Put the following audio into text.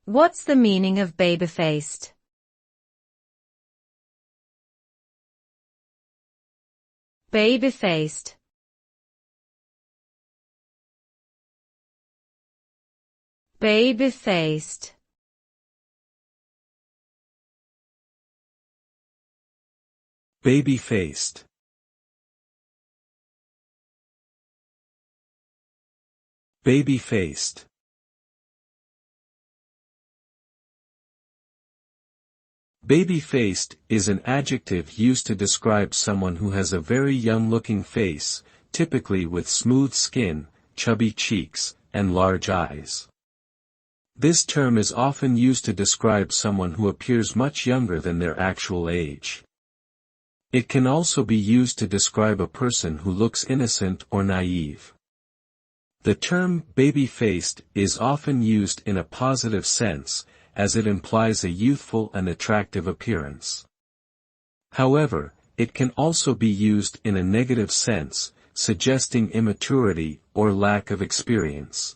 What's the meaning of baby-faced? Baby-faced. Baby-faced. Baby-faced. Baby-faced. Baby-faced is an adjective used to describe someone who has a very young-looking face, typically with smooth skin, chubby cheeks, and large eyes. This term is often used to describe someone who appears much younger than their actual age. It can also be used to describe a person who looks innocent or naive. The term baby-faced is often used in a positive sense, as it implies a youthful and attractive appearance. However, it can also be used in a negative sense, suggesting immaturity or lack of experience.